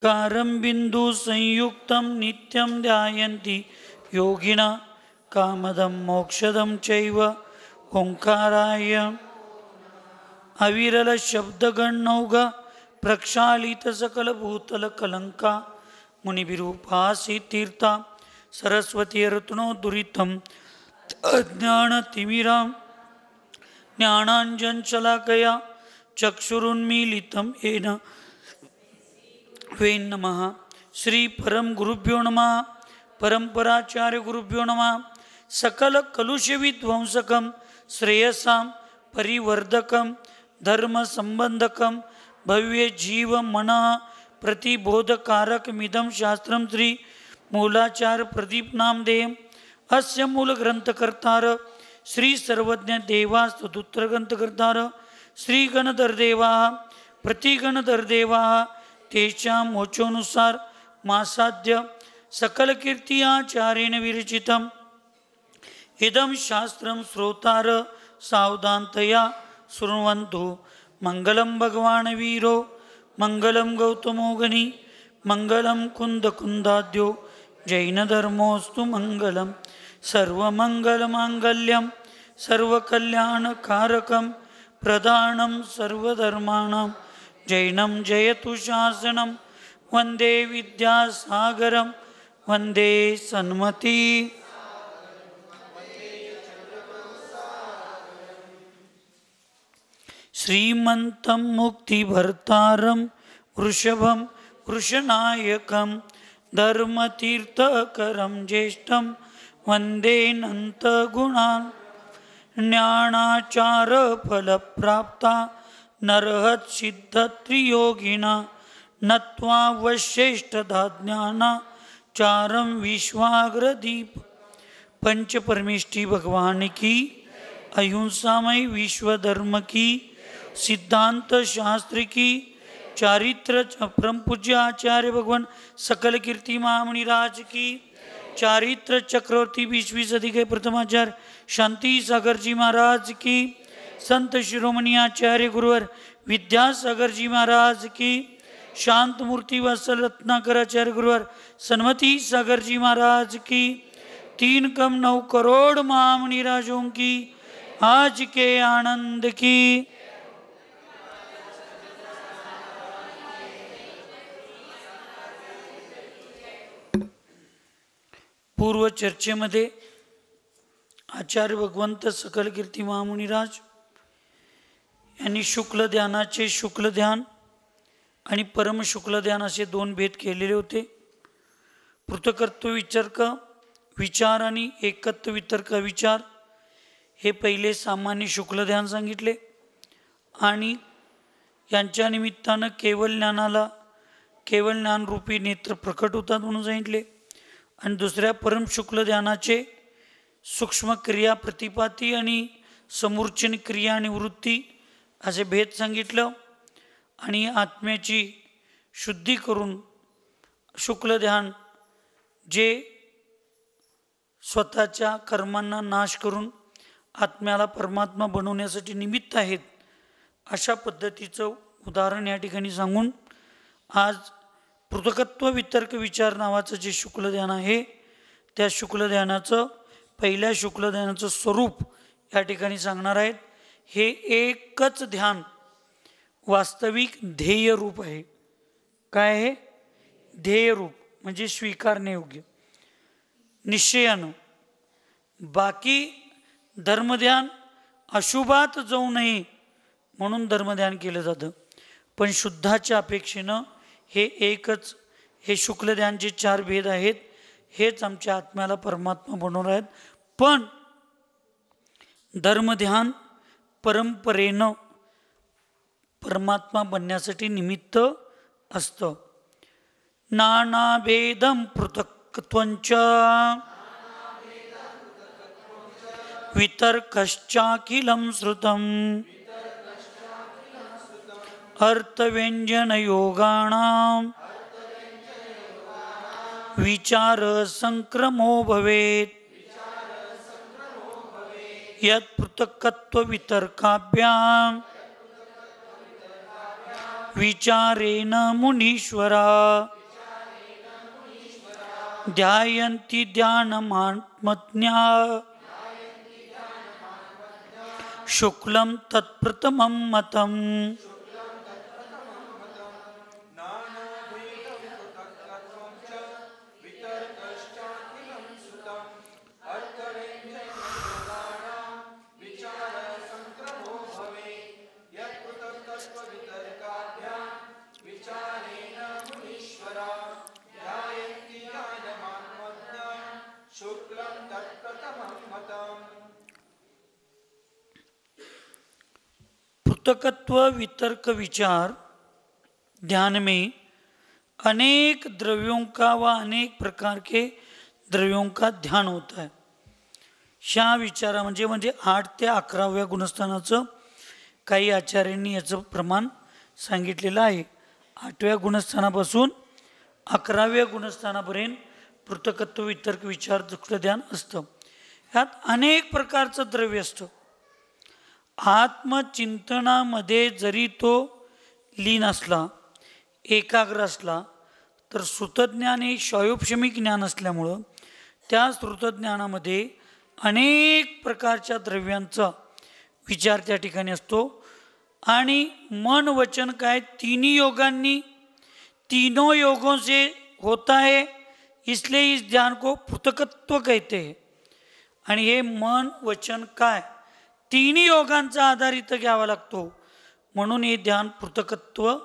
कारं बिंदु संयुक्तं नित्यं ध्यायन्ति योगिना कामदं मोक्षदं चैव ओंकाराय अविरल शब्दगणौघ प्रक्षालित सकल भूतल कलंका मुनिभिरूपासी तीर्था सरस्वती रत्नो दुरितं अज्ञानतिमिरां ज्ञानाञ्जनशलाकया चक्षुरुन्मीलितं येन वे नमः। श्री परम गुरुभ्यो नमः। परंपराचार्य गुरुभ्यो नमः। सकल कलुष विध्वंसकं श्रेयसां परिवर्धकं धर्म संबंधकं भव्य जीव मन प्रतिबोधकारकमिदं शास्त्रं श्री मूलाचार्य प्रदीप नामदेव अस्य मूल ग्रंथकर्तार श्री सर्वज्ञ देवास्तुत्र ग्रंथकर्तार श्री गणधर देवा प्रतिगणधर देवा तेषां मोचोनुसार मासाद्य सकल कीर्त्याचार्येण विरचितम् इदं शास्त्रं श्रोतार सावधानतया शृण्वन्तु। मंगलं भगवान वीरो मंगलं गौतमोगनी मंगलं कुंदकुंदाद्यो जैनधर्मोऽस्तु मंगलं सर्वमंगलमांगल्यं सर्वकल्याणकारकं प्रधानं सर्वधर्माणां जैनं जयतु शासनं वंदे विद्यासागरं वंदे सन्मति। श्रीमन्तं मुक्तिभर्तारं वृषभं वृषनायकं धर्मतीर्थकरं ज्येष्ठं वन्दे नन्तगुणान्याणाचारफलप्राप्ता नरहत्सिद्धत्रियोगिना नत्वा वश्रेष्ठदाज्ञानाचारं विश्वाग्रदीप। पंचपरमेष्ठी भगवान की, अहिंसामय विश्व धर्म की, सिद्धांत शास्त्र की, चारित्र परम पूज्य आचार्य भगवान सकल कीर्ति महामुनिराज की, चारित्र चक्रवर्ती 20वीं सदी के प्रथमाचार्य शांति सागर जी महाराज की, संत शिरोमणि आचार्य गुरुवर विद्यासागर जी महाराज की, शांत मूर्ति वत्सल रत्नाकर आचार्य गुरुवर सन्मति सागर जी महाराज की, 3 कम 9 करोड़ महामुनिराजों की आज के आनंद की। पूर्व चर्चेमध्ये आचार्य भगवंत सकल कीर्ती महामुनिराज यांनी शुक्ल ध्यानाचे शुक्ल ध्यान आणि परम शुक्ल ध्यान असे 2 भेद केलेले होते। पृथकत्व वितर्क विचार आणि एकत्व वितर्क विचार हे पहिले सामान्य शुक्ल ध्यान सांगितले आणि यांच्या निमित्तानं केवळ ज्ञानाला केवळ ज्ञानरूपी नेत्र प्रकट होतात म्हणून सांगितले। आणि दुसऱ्या परम शुक्ल ध्यानाचे सूक्ष्म क्रिया प्रतिपाती आणि समूर्चन क्रिया आणि वृत्ती असे भेद सांगितलं आणि आत्म्याची शुद्धी करून शुक्ल ध्यान जे स्वतःच्या कर्मांना नाश करून आत्म्याला परमात्मा बनवण्यासाठी निमित्त आहेत अशा पद्धतीचं उदाहरण या ठिकाणी सांगून आज पृथकत्व वितर्क विचार नावाचं जे शुक्ल ध्येन आहे त्या शुक्ल ध्यानाचं पहिल्या शुक्ल ध्यानाचं स्वरूप या ठिकाणी सांगणार आहेत। हे एकच ध्यान वास्तविक ध्येय रूप आहे। काय आहे? ध्येय रूप म्हणजे स्वीकारण्यायोग्य निश्चयानं। बाकी धर्मध्यान अशुभात जाऊ नये म्हणून धर्मध्यान केलं जातं, पण शुद्धाच्या अपेक्षेनं हे एकच हे शुक्ल ध्यानचे 4 भेद आहेत हेच आमच्या आत्म्याला परमात्मा बनवणार आहेत। पण धर्मध्यान परंपरेनं परमात्मा बनण्यासाठी निमित्त असतं। नाना भेदं पृथक्त्वंच वितर्कश्चाखिलं श्रुतं अर्थव्यंजन योगाणां विचार संक्रमो भवेत् यत् पृथक्त्व वितर्काभ्यां विचारेण मुनीश्वरा ध्यायन्ति ध्यानमात्मज्ञा शुक्लं तत्प्रथमं मतम् पृथकत्व वितर्क विचार ध्यान में अनेक द्रव्यों का व अनेक प्रकार के द्रव्यों का ध्यान होता है. ह्या विचारा म्हणजे 8 ते 11व्या गुणस्थानाचं काही आचार्यांनी याचं प्रमाण सांगितलेलं आहे. 8व्या गुणस्थानापासून 11व्या गुणस्थानापर्यंत पृथकत्व वितर्क विचार दुःख ध्यान असतं. यात अनेक प्रकारचं द्रव्य असतं. आत्मचिंतनामध्ये जरी तो लीन असला, एकाग्र असला, तर श्रुतज्ञान हे स्वायोपशमिक ज्ञान असल्यामुळं त्या श्रुतज्ञानामध्ये अनेक प्रकारच्या द्रव्यांचा विचार त्या ठिकाणी असतो. आणि मन वचन काय तीनों योगांनी, तीनों योगों से होता है, इसलिए इस ध्यान को पृथकत्व कहते हैं. आणि हे मन वचन काय तिन्ही योगांचा आधार इथं घ्यावा लागतो, म्हणून हे ध्यान पृथकत्व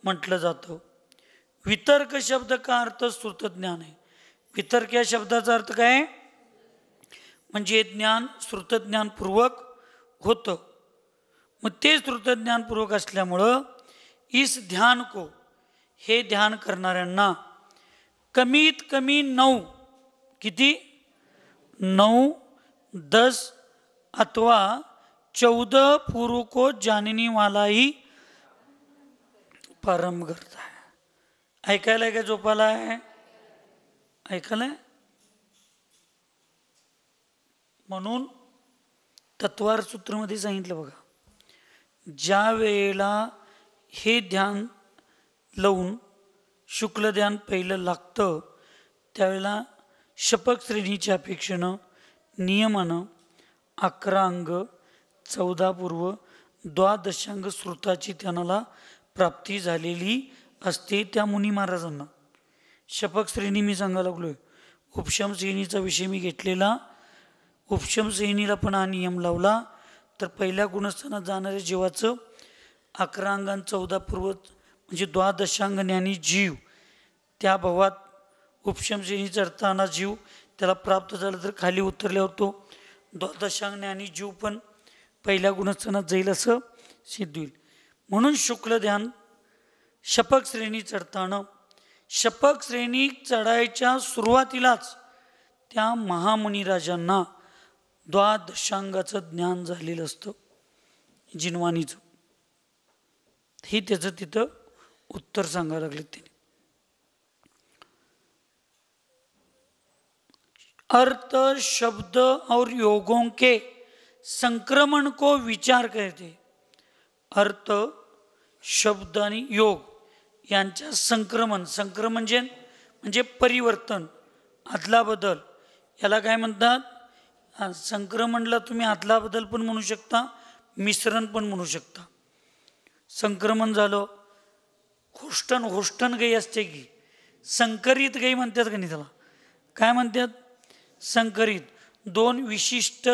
म्हटलं जातं. वितर्क शब्द का अर्थ श्रुतज्ञान आहे. वितर्क या शब्दाचा अर्थ काय, म्हणजे ज्ञान श्रुतज्ञानपूर्वक होतं. मग ते श्रुतज्ञानपूर्वक असल्यामुळं इस ध्यान को, हे ध्यान करणाऱ्यांना कमीत कमी 9, किती 9, 10 अथवा 14 पूर्व को जानने वाला ही परम करता है. ऐकायला का झोपाला आहे? ऐकलंय? म्हणून तत्वार सूत्रामध्ये सांगितलं बघा, ज्या वेळेला हे ध्यान लावून शुक्ल ध्यान पहिलं लागतं, त्यावेळेला शपक श्रेणीच्या अपेक्षेनं नियमानं 11 अंग 14 पूर्व 12 श्रुताची त्यांना प्राप्ती झालेली असते. त्या मुनी महाराजांना शपक श्रेणी मी सांगायला लागलोय. उपशम श्रेणीचा विषय मी घेतलेला. उपशम श्रेणीला पण हा नियम लावला तर पहिल्या गुणस्थानात जाणाऱ्या जीवाचं 11 अंगां 14 पूर्व म्हणजे 12 ज्ञानी जीव, त्या भावात उपशम श्रेणी चढताना जीव त्याला प्राप्त झाला तर खाली उतरल्यावर तो 12 ज्ञानी जीव पण पहिल्या गुणस्थानात जाईल असं सिद्ध होईल. म्हणून शुक्ल ध्यान शपक श्रेणी चढताना, शपक श्रेणी चढायच्या सुरुवातीलाच त्या महामुनिराजांना 12 ज्ञान झालेलं असतं जिनवाणीचं. हे त्याचं तिथं उत्तर सांगायला लागले त्याने. अर्थ शब्द और योगों के संक्रमण को विचार करते. अर्थ शब्द आणि योग यांच्या संक्रमण, संक्रमण म्हणजे परिवर्तन, आदला बदल, याला काय म्हणतात? संक्रमणला तुम्ही आदला बदल पण म्हणू शकता, मिश्रण पण म्हणू शकता. संक्रमण झालं, होष्टन गाई असते की, संकरित गाई म्हणतात का नाही त्याला? काय म्हणतात? संकरित. 2 विशिष्ट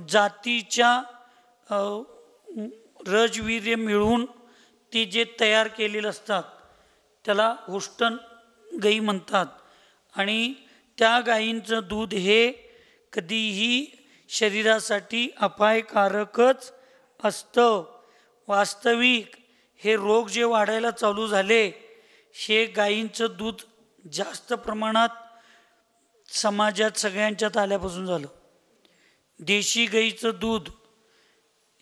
जातीच्या रजवीर्य मिळून ती जे तयार केलेलं असतात त्याला होष्टन गाई म्हणतात. आणि त्या गायींचं दूध हे कधीही शरीरासाठी अपायकारकच असतं. वास्तविक हे रोग जे वाढायला चालू झाले, हे गायींचं दूध जास्त प्रमाणात समाजात सगळ्यांच्यात आल्यापासून झालं. देशी गाईचं दूध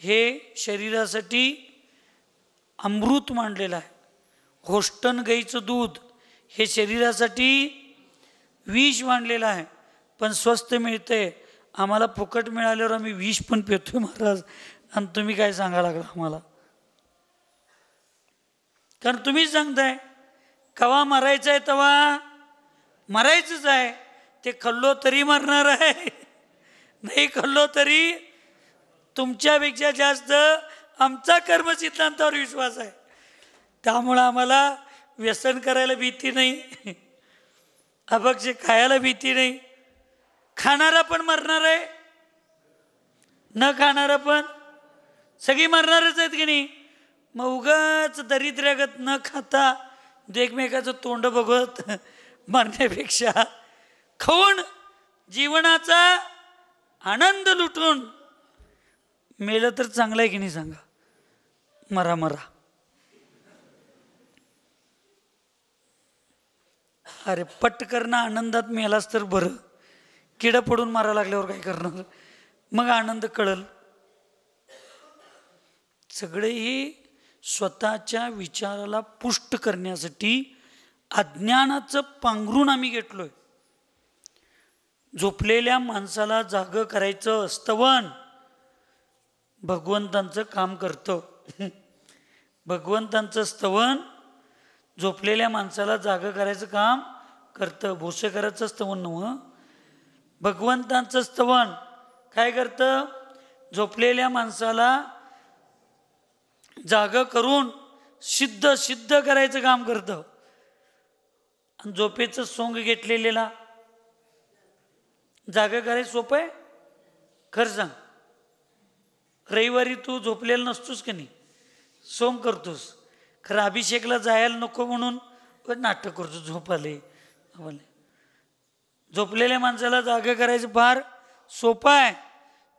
हे शरीरासाठी अमृत मानलेलं आहे. होस्टन गाईचं दूध हे शरीरासाठी विष मानलेलं आहे. पण स्वस्त मिळते, आम्हाला फुकट मिळाल्यावर आम्ही विष पण पितोय महाराज, आणि तुम्ही काय सांगायला लागला आम्हाला? कारण तुम्हीच सांगताय कवा मरायचं आहे तेव्हा मरायचंच आहे. ते खाल्लो तरी मरणार आहे, नाही खाल्लो तरी. तुमच्यापेक्षा जास्त आमचा कर्मसिद्धांतावर विश्वास आहे. त्यामुळं आम्हाला व्यसन करायला भीती नाही, अभक्ष खायला भीती नाही. खाणारा पण मरणार आहे, न खाणारा पण, सगळी मरणारच आहेत की नाही. मग उगाच दरिद्र्यागत न खाता एकमेकाचं तोंड बघत मरण्यापेक्षा खाऊन जीवनाचा आनंद लुटून मेलं तर चांगलं आहे की नाही सांगा. मरा मरा. अरे पटकन आनंदात मेलास तर बरं, किडं पडून मारा लागल्यावर काय करणार, मग आनंद कळल. सगळे हे स्वतःच्या विचाराला पुष्ट करण्यासाठी अज्ञानाचं पांघरून आम्ही घेतलोय. झोपलेल्या माणसाला जागं करायचं स्तवन भगवंतांचं काम करतं. भगवंतांचं स्तवन झोपलेल्या माणसाला जागं करायचं काम करतं. भोसेकराचं स्तवन नव्हं, भगवंतांचं स्तवन काय करतं, झोपलेल्या माणसाला जागं करून सिद्ध करायचं काम करतं. आणि झोपेचं सोंग घेतलेला जागं करायचं सोपं आहे. खरं सांग, रविवारी तू झोपलेला नसतोस का नाही, सोंग करतोस. खरं अभिषेकला जायला नको म्हणून नाटक करतो झोपाले. झोपलेल्या माणसाला जागं करायचं फार सोपं आहे.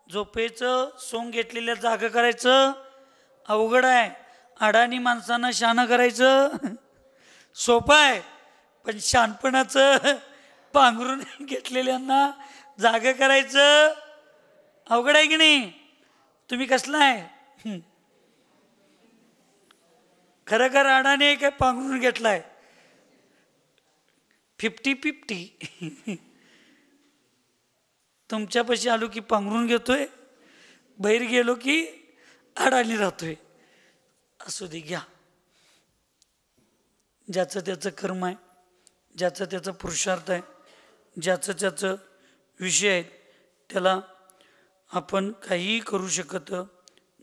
झोपेचं सोंग घेतलेल्या जागं करायचं अवघड आहे. अडाणी माणसांना शानं करायचं सोपं आहे, पण शहाणपणाचं पांघरून घेतलेल्यांना जागं करायचं अवघड आहे की नाही. तुम्ही कसला आहे, खरं अडाणी आहे काय पांघरून घेतलाय. 50-50. तुमच्यापाशी आलो की पांघरून घेतोय, बाहेर गेलो की अडाणी राहतोय. असू दे, घ्या. ज्याचं त्याचं कर्म आहे, ज्याचं त्याचं पुरुषार्थ आहे, ज्याचं त्याचं विषय आहे, त्याला आपण काहीही करू शकत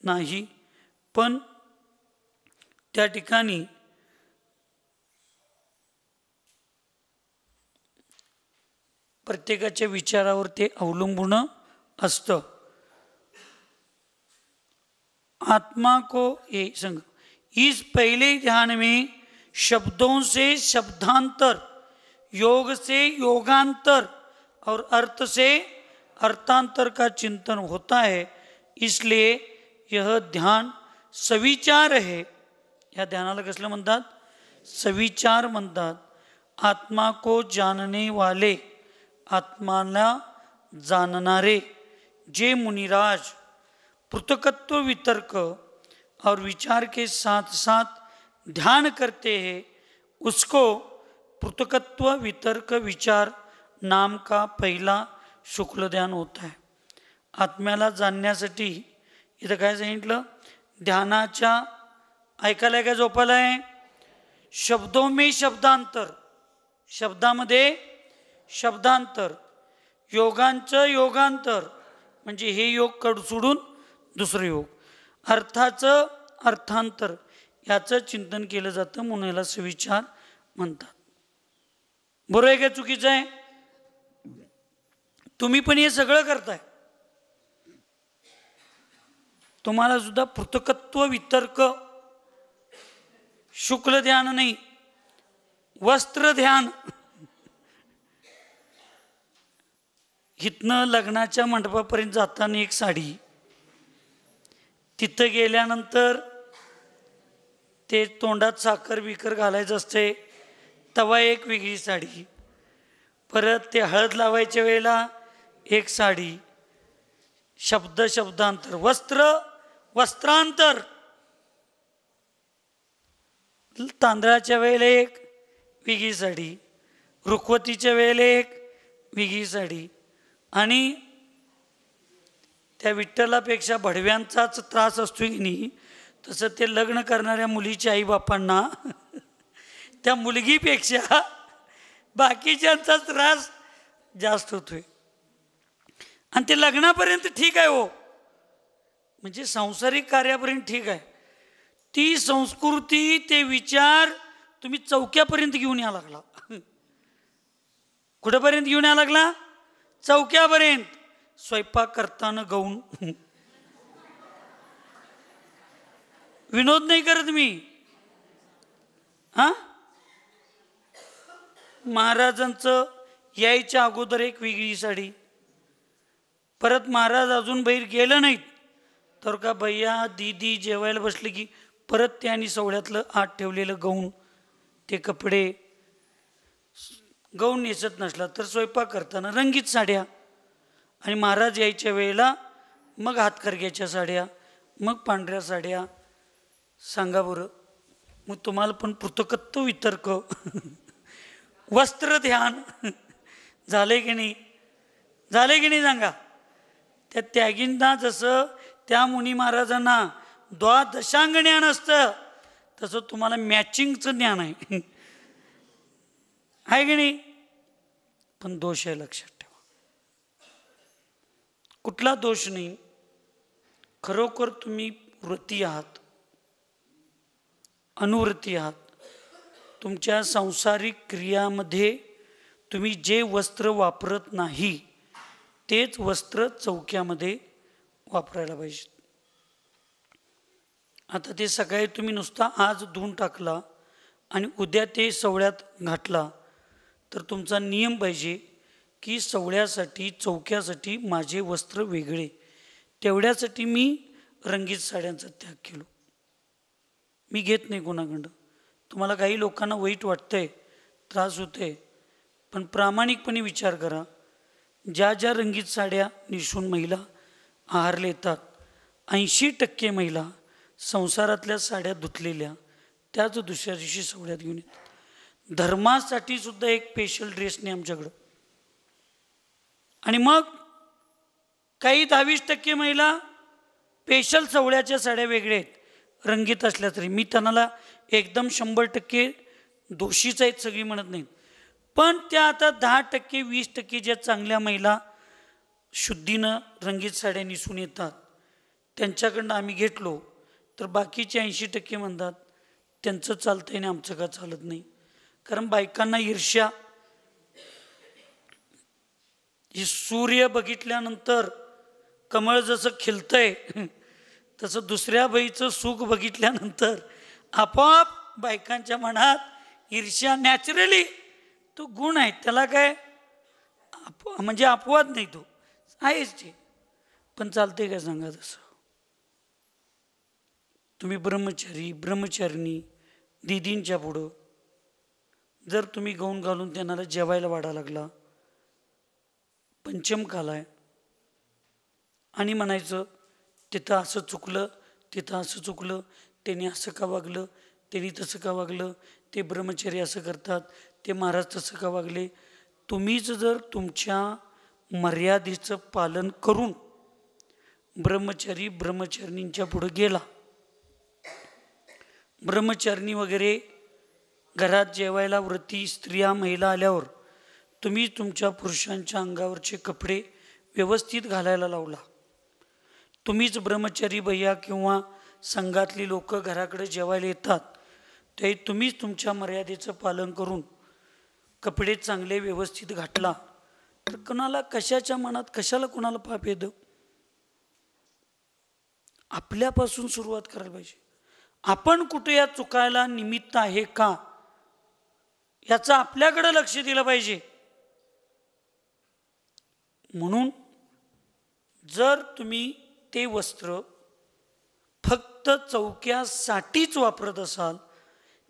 नाही. पण त्या ठिकाणी प्रत्येकाच्या विचारावर ते अवलंबून असतं. आत्मा को ये संग इस पहले ध्यान में शब्दों से शब्दांतर, योग से योगांतर और अर्थ से अर्थांतर का चिंतन होता है. इसलिए यह ध्यान सविचार है. या ध्यानाला कसलं म्हणतात, सविचार म्हणतात. आत्मा को जानने वाले, आत्माला जाननारे जे मुनिराज पृथकत्व वितर्क और विचार के साथ साथ ध्यान करते हैं, उसको पृथकत्व वितर्क विचार नाम का पहला शुक्ल ध्यान होता है. आत्म्याला जाणण्यासाठी इथं काय सांगितलं, ध्यानाच्या ऐकायला काय झोपायला आहे, शब्दों में शब्दांतर, शब्दामध्ये शब्दांतर, योगांचं योगांतर म्हणजे हे योग सोडून दुसरं योग, अर्थाचं अर्थांतर याचं चिंतन केलं जातं, म्हणून याला सविचार म्हणतात. बरोबर आहे का चुकीचं आहे? तुम्ही पण हे सगळं करताय. तुम्हाला सुद्धा पृथकत्व वितर्क शुक्ल ध्यान नाही, वस्त्र ध्यान. इथनं लग्नाच्या मंडपापर्यंत जाताना एक साडी, तिथं गेल्यानंतर ते तोंडात साखर बिकर घालायचं असते तेव्हा एक वेगळी साडी, परत ते हळद लावायच्या वेळेला एक साडी, शब्द शब्दांतर, वस्त्र वस्त्रांतर, तांदळाच्या वेळेला एक वेगळी साडी, रुखवतीच्या वेळेला एक वेगळी साडी. आणि त्या विठ्ठलापेक्षा भडव्यांचाच त्रास असतो की नाही, तसं ते लग्न करणाऱ्या मुलीच्या आईबापांना त्या मुलगीपेक्षा बाकीच्यांचा त्रास जास्त होतोय. आणि ते लग्नापर्यंत ठीक आहे हो, म्हणजे सांसारिक कार्यापर्यंत ठीक आहे. ती संस्कृती ते विचार तुम्ही चौक्यापर्यंत घेऊन या लागला. कुठेपर्यंत घेऊन या लागला? चौक्यापर्यंत. स्वयंपाक करताना गाऊन. विनोद नाही करत मी. महाराजांचं यायच्या अगोदर एक वेगळी साडी, परत महाराज अजून बाहेर गेलं नाहीत तर का भैया दीदी जेवायला बसले की परत त्यांनी सवळ्यातलं आत ठेवलेलं गाऊन, ते कपडे. गाऊन नेसत नसला तर स्वयंपाक करताना रंगीत साड्या, आणि महाराज यायच्या वेळेला मग हातकरग्याच्या साड्या, मग पांढऱ्या साड्या. सांगा बरं, मग तुम्हाला पण पृथकत्व वितर्क वस्त्र ध्यान झाले की नाही? झाले की नाही सांगा? त्या त्यागींना जसं त्या मुनी महाराजांना द्वादशांग ज्ञान असतं तसं तुम्हाला मॅचिंगचं ज्ञान आहे. आहे की नाही? पण दोष आहे, लक्षात ठेवा. कुठला दोष नाही. खरोखर तुम्ही व्रती आहात, अनुव्रती आहात. तुमच्या सांसारिक क्रियामध्ये तुम्ही जे वस्त्र वापरत नाही तेच वस्त्र चौक्यामध्ये वापरायला पाहिजे. आता ते सकाळी तुम्ही नुसता आज धुवून टाकला आणि उद्या ते सवळ्यात घातला तर तुमचा नियम पाहिजे की सवळ्यासाठी चौक्यासाठी माझे वस्त्र वेगळे. तेवढ्यासाठी मी रंगीत साड्यांचा त्याग केलो. मी घेत नाही कोणाकडं. तुम्हाला काही लोकांना वाईट वाटतंय, त्रास होतोय, पण प्रामाणिकपणे विचार करा. ज्या ज्या रंगीत साड्या नेसून महिला आहारला येतात, 80% महिला संसारातल्या साड्या धुतलेल्या त्याच दुसऱ्या दिवशी सवळ्यात घेऊन येतात. धर्मासाठी सुद्धा एक स्पेशल ड्रेस नाही आमच्याकडं. आणि मग काही 10-20% महिला स्पेशल सवळ्याच्या साड्या वेगळ्या आहेत रंगीत असल्या तरी. मी त्यांना एकदम 100% दोषीच आहेत सगळी म्हणत नाहीत, पण त्या आता 10%, 20% ज्या चांगल्या महिला शुद्धीनं रंगीत साड्या नेसून येतात त्यांच्याकडनं आम्ही घेतलो तर बाकीचे 80% म्हणतात त्यांचं चालतंय आणि आमचं का चालत नाही. कारण बायकांना ईर्ष्या. ही सूर्य बघितल्यानंतर कमळ जसं खिलतंय तसं दुसऱ्या बाईचं सुख बघितल्यानंतर आपोआप बायकांच्या मनात ईर्ष्या. नॅचरली तो गुण आहे, त्याला काय म्हणजे अपवाद नाही, तो आहेच ते. पण चालते काय सांगा? तसं तुम्ही ब्रह्मचारी ब्रह्मचारिणी दीदींच्या पुढं जर तुम्ही गाऊन घालून त्यांना जेवायला वाढा लागला, पंचम कालाय, आणि म्हणायचं तिथं असं चुकलं, तिथं असं चुकलं, त्यांनी असं का वागलं, त्यांनी तसं का वागलं, ते ब्रह्मचारी असं करतात, ते महाराज तसं का वागले. तुम्हीच जर तुमच्या मर्यादेचं पालन करून ब्रह्मचारी ब्रह्मचारिणींच्या पुढे गेला, ब्रह्मचारिणी वगैरे घरात जेवायला व्रती स्त्रिया महिला आल्यावर तुम्ही तुमच्या पुरुषांच्या अंगावरचे कपडे व्यवस्थित घालायला लावला, तुम्हीच ब्रह्मचारी भैया किंवा संघातली लोक घराकडे जेवायला येतात ते तुम्हीच तुमच्या मर्यादेचं पालन करून कपडे चांगले व्यवस्थित घातला तर कोणाला कशाच्या मनात कशाला कोणाला पाप येतं? आपल्यापासून सुरुवात करायला पाहिजे. आपण कुठे या चुकायला निमित्त आहे का याचं आपल्याकडे लक्ष दिलं पाहिजे. म्हणून जर तुम्ही ते वस्त्र फक्त चौक्यासाठीच वापरत असाल,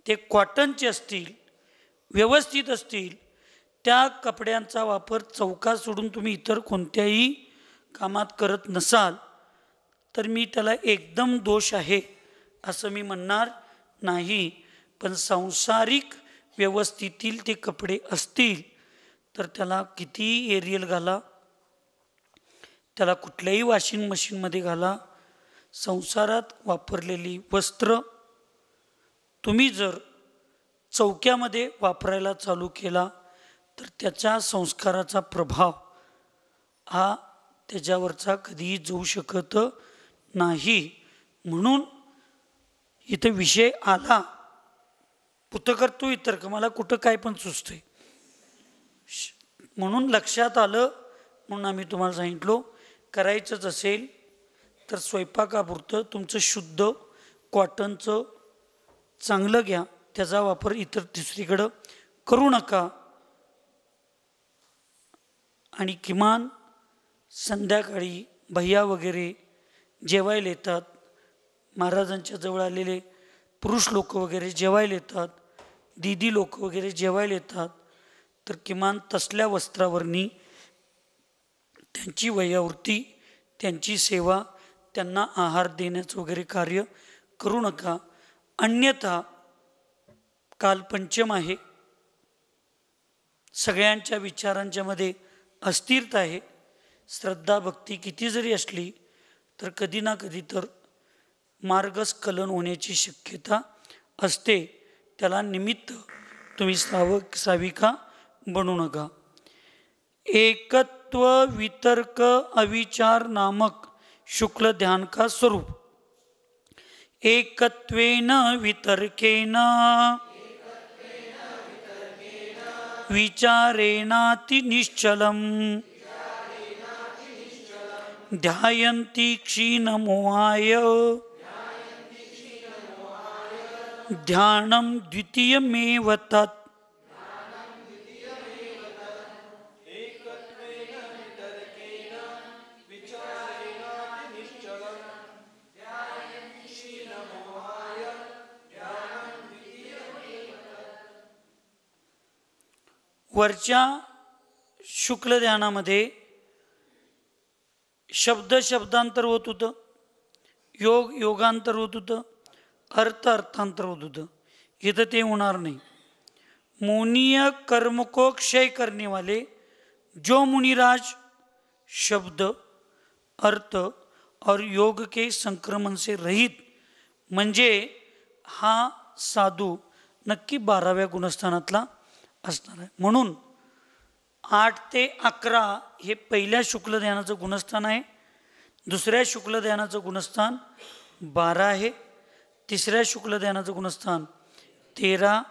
ते कॉटनचे असतील, व्यवस्थित असतील, त्या कपड्यांचा वापर चौका सोडून तुम्ही इतर कोणत्याही कामात करत नसाल तर मी त्याला एकदम दोष आहे असं मी म्हणणार नाही. पण सांसारिक व्यवस्थेतील ते कपडे असतील तर त्याला किती एरियल घाला, त्याला कुठल्याही वॉशिंग मशीनमध्ये घाला, संसारात वापरलेली वस्त्र तुम्ही जर चौक्यामध्ये वापरायला चालू केला तर त्याच्या संस्काराचा प्रभाव हा त्याच्यावरचा कधीही जाऊ शकत नाही. म्हणून इथं विषय आला पुतकर्तू इतर मला कुठं काय पण सुचतंय म्हणून लक्षात आलं. म्हणून आम्ही तुम्हाला सांगितलो करायचंच असेल तर स्वयंपाकापुरतं तुमचं शुद्ध कॉटनचं चांगलं घ्या, त्याचा वापर इतर दुसरीकडं करू नका. आणि किमान संध्याकाळी भैया वगैरे जेवायला येतात, महाराजांच्या जवळ आलेले पुरुष लोक वगैरे जेवायला येतात, दीदी लोक वगैरे जेवायला येतात, तर किमान तसल्या वस्त्रावरनी त्यांची वयावृत्ती, त्यांची सेवा, त्यांना आहार देण्याचं वगैरे कार्य करू नका. अन्यथा काल पंचम आहे, सगळ्यांच्या विचारांच्या मध्ये अस्थिरता आहे. श्रद्धा भक्ती किती जरी असली तर कधी ना कधी तर मार्गस्खलन होण्याची शक्यता असते. त्याला निमित्त तुम्ही साविका बनू नका. एकत्व वितर्क अविचार नामक शुक्ल ध्यान का स्वरूप. एकत्वेन वितर्केन विचारेणाति निश्चलम् ध्यायन्ति क्षीणमोहाय ध्यानं द्वितीयमेव तत्. वरच्या शुक्ल ध्यानामध्ये शब्द शब्दांतर होत होतं, योग योगांतर होत होतं, अर्थ अर्थांतर होत होतं. इथं ते होणार नाही. मोनीय कर्म को क्षय करने वाले जो मुनिराज शब्द अर्थ और योग के संक्रमण से रहित म्हणजे हा साधू नक्की 12व्या गुणस्थानातला असणार आहे. म्हणून 8 ते 11 हे पहिल्या शुक्ल ध्यानाचं गुणस्थान आहे, दुसऱ्या शुक्ल ध्यानाचं गुणस्थान 12 आहे, तिसऱ्या शुक्ल ध्यानाचं गुणस्थान 13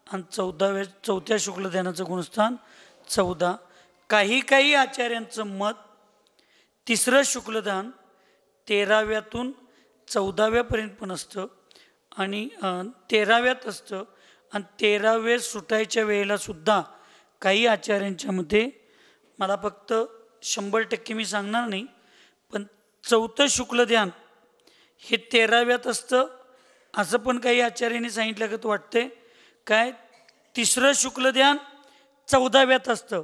आणि चौथ्या शुक्ल ध्यानाचं गुणस्थान 14. काही आचार्यांचं मत तिसरं शुक्ल ध्यान 13व्यातून 14व्यापर्यंत पण असतं आणि 13व्यात असतं आणि 13वे सुटायच्या वेळेला सुद्धा काही आचार्यांच्या मध्ये, मला फक्त 100% मी सांगणार नाही, पण चौथं शुक्ल ध्यान हे 13व्यात असतं असं पण काही आचार्यांनी सांगितलं का? तो वाटते काय तिसरं शुक्ल ध्यान 14व्यात असतं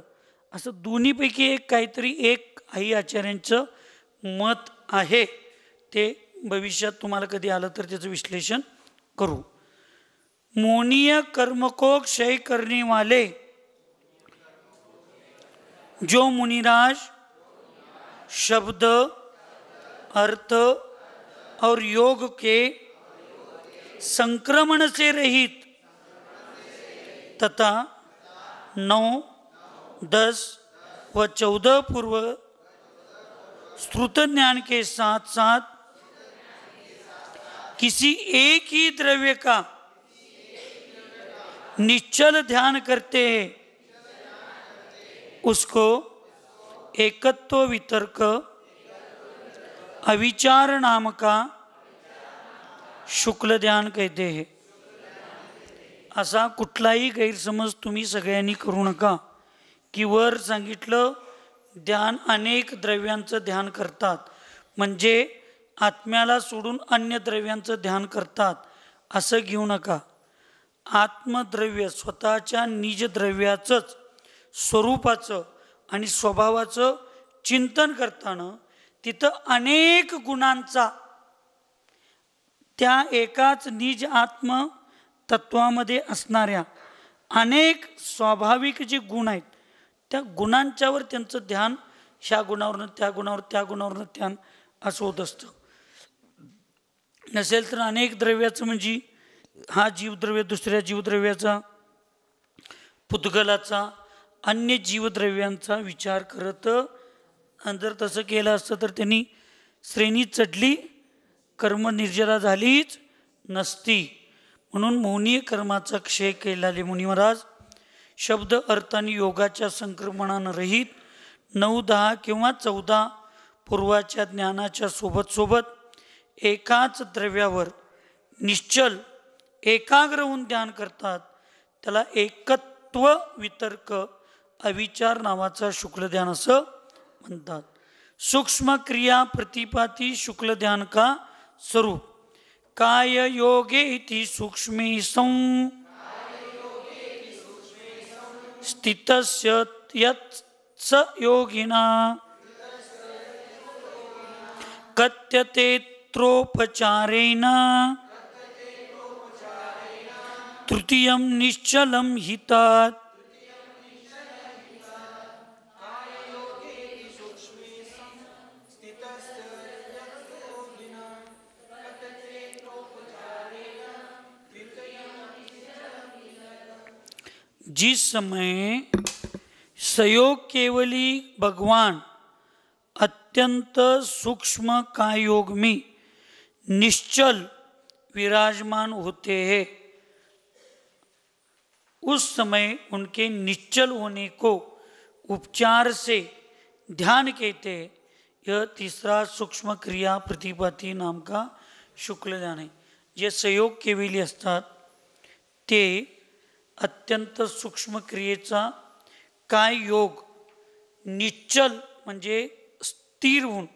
असं दोन्हीपैकी एक काहीतरी एक आई आचार्यांचं मत आहे. ते भविष्यात तुम्हाला कधी आलं तर त्याचं विश्लेषण करू. मोनीय कर्म को क्षय करने वाले जो मुनिराज शब्द अर्थ और योग के संक्रमण से रहित तथा 9, 10 व 14 पूर्व श्रुत ज्ञान के साथ साथ किसी एक ही द्रव्य का निश्चल ध्यान करते हैं उसको एकत्व वितर्क अविचार नाम का शुक्ल ध्यान कहते हैं. असा कुठलाही गैरसमज तुम्ही सगळ्यांनी करू नका की वर सांगितलं ध्यान अनेक द्रव्यांचं ध्यान करतात म्हणजे आत्म्याला सोडून अन्य द्रव्यांचं ध्यान करतात असं घेऊ नका. आत्मद्रव्य स्वतःच्या निज द्रव्याचंच स्वरूपाचं आणि स्वभावाचं चिंतन करताना तिथं अनेक गुणांचा त्या एकाच निज आत्म तत्वामध्ये असणाऱ्या अनेक स्वाभाविक जे गुण आहेत त्या गुणांच्यावर त्यांचं ध्यान ह्या गुणावरनं त्या गुणावर त्या गुणावरनं ध्यान असं होत असतं. नसेल तर अनेक द्रव्याचं म्हणजे हा जीवद्रव्य दुसऱ्या जीवद्रव्याचा, पुद्गलाचा, अन्य जीवद्रव्यांचा विचार करत, आणि जर तसं केलं असतं तर त्यांनी श्रेणी चढली, कर्मनिर्जरा झालीच नसती. म्हणून मौनीय कर्माचा क्षय केलेले मुनी महाराज शब्द अर्थाने योगाच्या संक्रमणानं रहित 9, 10 किंवा 14 पूर्वाच्या ज्ञानाच्या सोबत सोबत एकाच द्रव्यावर निश्चल एकाग्र होऊन ध्यान करतात. त्याला एकत्व वितर्क अविचार नावाचा शुक्ल ध्यान असं म्हणतात. सूक्ष्म क्रिया प्रतिपाती शुक्ल ध्यान का स्वरूप काय योगे इति सूक्ष्मे सं स्थितस्य यत्स योगिना कथ्यते त्रोपचारेण तृतीयं निश्चलं हितात. जिस समय सयोग केवली भगवान अत्यंत सूक्ष्म कायोग में निश्चल विराजमान होते हैं, उस समय उनके निश्चल होने को उपचार से ध्यान कहते हैं. यह तीसरा सूक्ष्म क्रिया प्रतिपाती नाम का शुक्ल ध्यान है. जे संयोग केलेले असतात ते अत्यंत सूक्ष्म क्रियेचा काय योग निश्चल म्हणजे स्थिर होऊन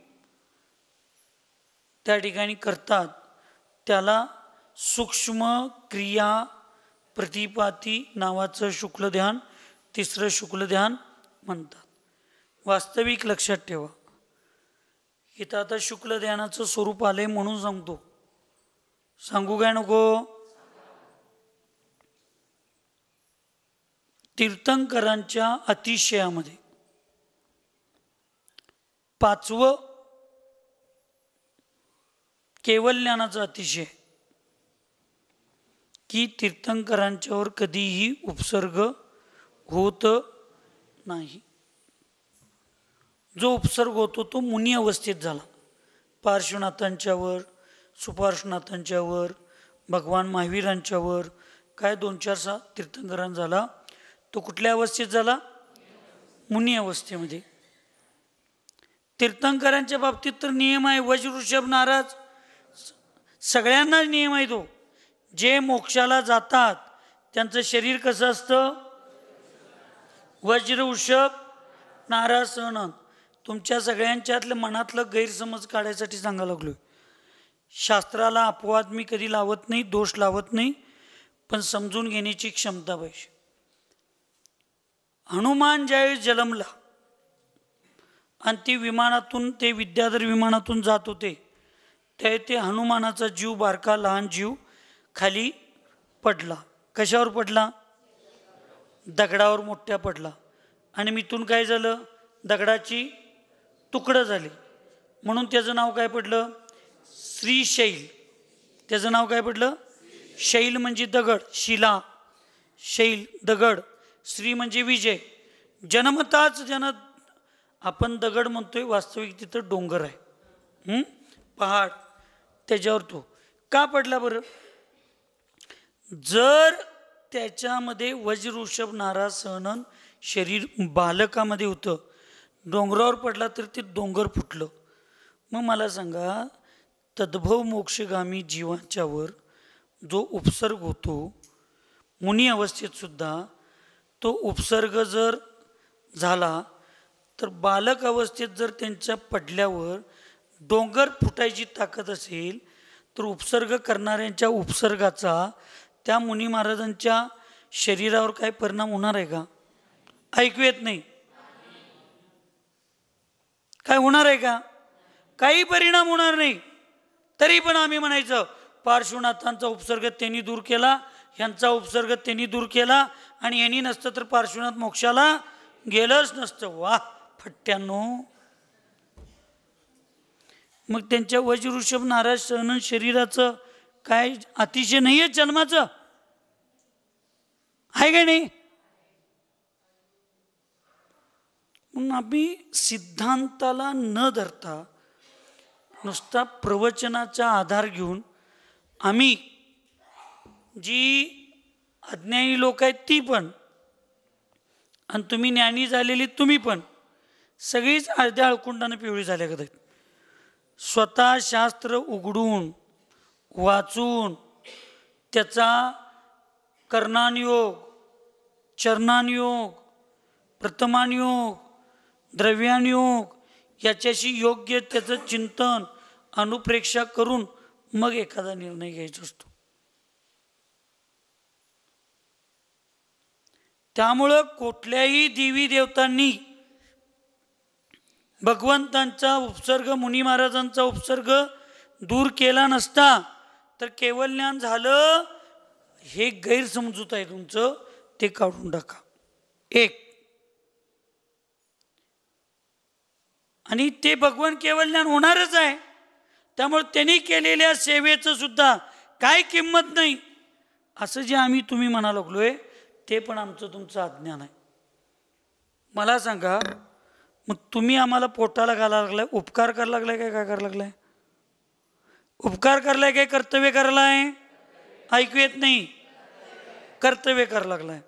त्या ठिकाणी करतात, त्याला सूक्ष्म क्रिया प्रतिपाती नावाचं शुक्ल ध्यान, तिसरं शुक्ल ध्यान म्हणतात. वास्तविक लक्षात ठेवा, इथं आता शुक्ल ध्यानाचं स्वरूप आले म्हणून सांगतो. सांगू काय नको? तीर्थंकरांच्या अतिशयामध्ये 5वं केवल ज्ञानाचा अतिशय की तीर्थंकरांच्यावर कधीही उपसर्ग होत नाही. जो उपसर्ग होतो तो मुनी अवस्थेत झाला. पार्श्वनाथांच्यावर, सुपार्श्वनाथांच्यावर, भगवान महावीरांच्यावर, काय 2-4 तीर्थंकरांचा झाला. तो कुठल्या अवस्थेत झाला? मुनी अवस्थेमध्ये. तीर्थंकरांच्या बाबतीत तर नियम आहे, वज्र ऋषभ नारद सगळ्यांनाच नियम आहे तो. जे मोक्षाला जातात त्यांचं शरीर कसं असतं? वज्र वृषभ नारद सहनंद. तुमच्या सगळ्यांच्यातलं मनातलं गैरसमज काढायसाठी सांगायला लागलोय. शास्त्राला अपवाद मी कधी लावत नाही, दोष लावत नाही, पण समजून घेण्याची क्षमता पाहिजे. हनुमान ज्यावेळेस जन्मला आणि ती विमानातून, ते विद्याधर विमानातून जात होते, त्यावेळी ते हनुमानाचा जीव, बारका लहान जीव खाली पडला. कशावर पडला? दगडावर मोठ्या पडला. आणि मिथून काय झालं? दगडाची तुकडं झाली. म्हणून त्याचं नाव काय पडलं? श्रीशैल. त्याचं नाव काय पडलं? शैल म्हणजे दगड, शिला, शैल दगड, श्री म्हणजे विजय. जन्मताच आपण दगड म्हणतोय, वास्तविक तिथं डोंगर आहे, पहाड, त्याच्यावर तो का पडला बरं? जर त्याच्यामध्ये वज्र वृषभ नारद सहनंद शरीर बालकामध्ये होतं, डोंगरावर पडला तर ते डोंगर फुटलं. मग मला सांगा, तद्भव मोक्षगामी जीवांच्यावर जो उपसर्ग होतो मुनी अवस्थेत सुद्धा, तो उपसर्ग जर झाला तर बालक अवस्थेत जर त्यांच्या पडल्यावर डोंगर फुटायची ताकद असेल तर उपसर्ग करणाऱ्यांच्या उपसर्गाचा त्या मुनी महाराजांच्या शरीरावर काय परिणाम होणार आहे का? ऐकू येत नाही? काय होणार आहे का? काही परिणाम होणार नाही. तरी पण आम्ही म्हणायचं पार्श्वनाथांचा उपसर्ग त्यांनी दूर केला, ह्यांचा उपसर्ग त्यांनी दूर केला, आणि यांनी नसतं तर पार्श्वनाथ मोक्षाला गेलंच नसतं. वा फट्ट्यांनो, मग त्यांच्या वज्रऋषभ नाराज सहन शरीराचं काय अतिशय नाही आहे जन्माचं, आहे का नाही? म्हणून आम्ही सिद्धांताला न धरता नुसता प्रवचनाचा आधार घेऊन आम्ही जी अज्ञानी लोक आहेत ती पण आणि तुम्ही ज्ञानी झालेली तुम्ही पण सगळीच अर्ध्या अळकुंडाने पिवळी झाल्या कदाचित. स्वतः शास्त्र उघडून वाचून त्याचा कर्णानुयोग, चरणानुयोग, प्रथमानुयोग, द्रव्यानुयोग याच्याशी योग्य त्याचं चिंतन अनुप्रेक्षा करून मग एखादा निर्णय घ्यायचा असतो. त्यामुळं कुठल्याही देवी देवतांनी भगवंतांचा उपसर्ग, मुनी महाराजांचा उपसर्ग दूर केला नसता तर केवळ ज्ञान झालं हे गैरसमजूत आहे तुमचं, ते काढून टाका. एक, आणि ते भगवान केवळ ज्ञान होणारच आहे, त्यामुळे त्यांनी केलेल्या सेवेचं सुद्धा काय किंमत नाही असं जे आम्ही तुम्ही म्हणा लागलोय ते पण आमचं तुमचं अज्ञान आहे. मला सांगा, मग तुम्ही आम्हाला पोटाला घालायला लागलाय, उपकार करायला लागलाय काय करायला लागलाय? उपकार करलाय काय कर्तव्य करलाय? ऐकू येत नाही, कर्तव्य करायला लागलाय.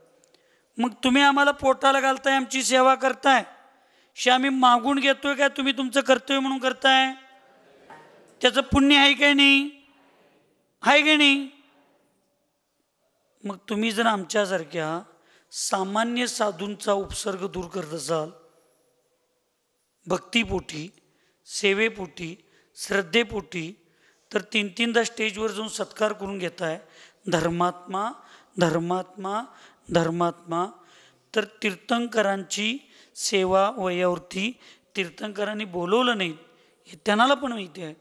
मग तुम्ही आम्हाला पोटाला घालताय, आमची सेवा करताय, शे आम्ही मागून घेतोय काय तुम्ही तुमचं कर्तव्य म्हणून करताय? त्याचं पुण्य आहे काय नाही? आहे काय नाही? मग तुम्ही जर आमच्यासारख्या सामान्य साधूंचा उपसर्ग दूर करत असाल, भक्तीपोटी, सेवेपोटी, श्रद्धेपोटी, तर 3-3दा स्टेजवर जाऊन सत्कार करून घेताय, धर्मात्मा धर्मात्मा धर्मात्मा. तर तीर्थंकरांची सेवा वयावरती तीर्थंकरांनी बोलवलं नाही हे त्यांना पण माहिती आहे,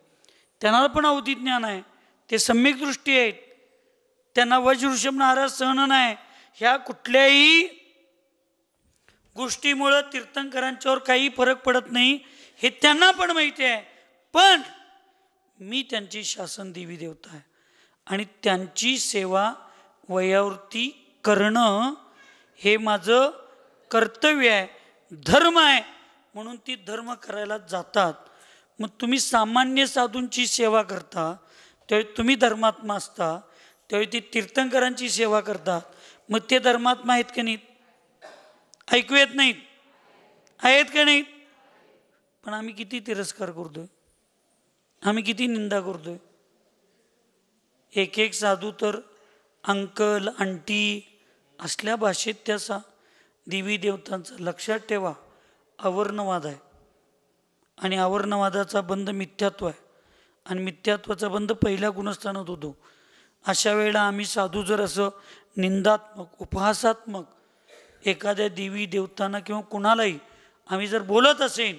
त्यांना पण अवधी ज्ञान आहे, ते सम्यक दृष्टी आहेत, त्यांना वज्रऋषभ नाराज सहन नाही. ह्या कुठल्याही गोष्टीमुळं तीर्थंकरांच्यावर काही फरक पडत नाही हे त्यांना पण माहिती आहे. पण मी त्यांची शासन देवी देवता आहे आणि त्यांची सेवा वयावरती करणं हे माझं कर्तव्य आहे, धर्म आहे, म्हणून ती धर्म करायला जातात. मग तुम्ही सामान्य साधूंची सेवा करता त्यावेळी तुम्ही धर्मात्मा असता, त्यावेळी ती तीर्थंकरांची सेवा करतात, मग ते धर्मात्मा आहेत का नाहीत? ऐकू येत नाहीत? आहेत का नाहीत? पण आम्ही किती तिरस्कार करतोय, आम्ही किती निंदा करतोय. एक एक साधू तर अंकल आंटी असल्या भाषेत त्या देवी देवतांचं. लक्षात ठेवा, अवर्णवाद आहे आणि अवर्णवादाचा बंध मिथ्यात्व आहे आणि मिथ्यात्वाचा बंध पहिल्या गुणस्थानात होतो. अशा वेळेला आम्ही साधू जर असं निंदात्मक उपहासात्मक एखाद्या देवी देवतांना किंवा कुणालाही आम्ही जर बोलत असेल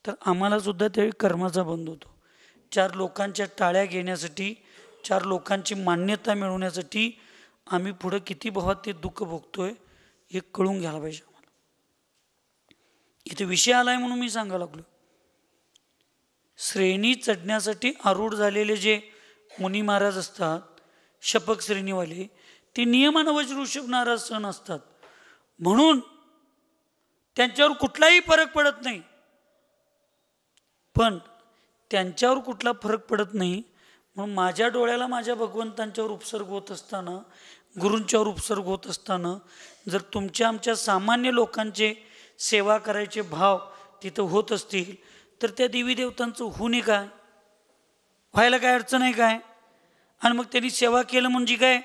तर आम्हाला सुद्धा त्यावेळी कर्माचा बंध होतो. 4 लोकांच्या टाळ्या घेण्यासाठी, 4 लोकांची मान्यता मिळवण्यासाठी आम्ही पुढं किती भावात ते दुःख भोगतोय हे कळून घ्यायला पाहिजे आम्हाला. इथे विषय आलाय म्हणून मी सांगायला लागलो. श्रेणी चढण्यासाठी आरूढ झालेले जे मुनी महाराज असतात, शपक श्रेणीवाले, ते नियमानं वज्रऋषभ नाराज सहन असतात म्हणून त्यांच्यावर कुठलाही फरक पडत नाही. पण त्यांच्यावर कुठला फरक पडत नाही म्हणून माझ्या डोळ्याला माझ्या भगवंतांच्यावर उपसर्ग होत असताना, गुरूंच्यावर उपसर्ग होत असताना जर तुमच्या आमच्या सामान्य लोकांचे सेवा करायचे भाव तिथं होत असतील तर त्या देवी देवतांचं होऊ नये काय? व्हायला काय अडचण आहे काय? आणि मग त्यांनी सेवा केलं म्हणजे काय?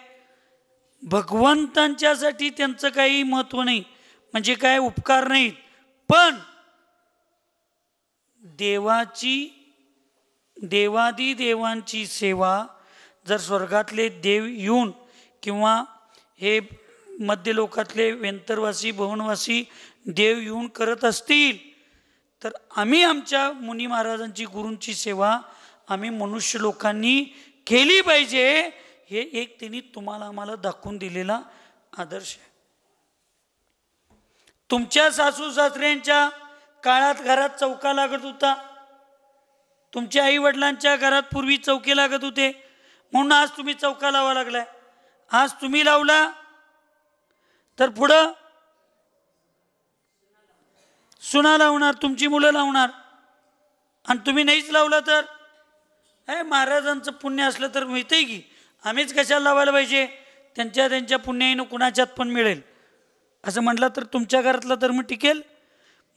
भगवंतांच्यासाठी त्यांचं काही महत्त्व नाही, म्हणजे काय उपकार नाहीत. पण देवादी देवांची सेवा जर स्वर्गातले देव येऊन किंवा हे मध्य लोकातले वेंतरवासी भवनवासी देव येऊन करत असतील तर आम्ही आमच्या मुनी महाराजांची गुरूंची सेवा आम्ही मनुष्य लोकांनी केली पाहिजे. हे एक त्यांनी तुम्हाला आम्हाला दाखवून दिलेला आदर्श आहे. तुमच्या सासू सासऱ्यांच्या काळात घरात चौका लागत होता, तुमच्या आई वडिलांच्या घरात पूर्वी चौकी लागत होते म्हणून आज तुम्ही चौका लावा लागलाय. आज तुम्ही लावला तर पुढं सुना लावणार, तुमची मुलं लावणार. आणि तुम्ही नाहीच लावला तर महाराजांचं पुण्य असलं तर मिळतंय की. आम्हीच कशाला लावायला पाहिजे, त्यांच्या पुण्याईनं कुणाच्यात पण मिळेल असं म्हटलं तर तुमच्या घरातला धर्म टिकेल.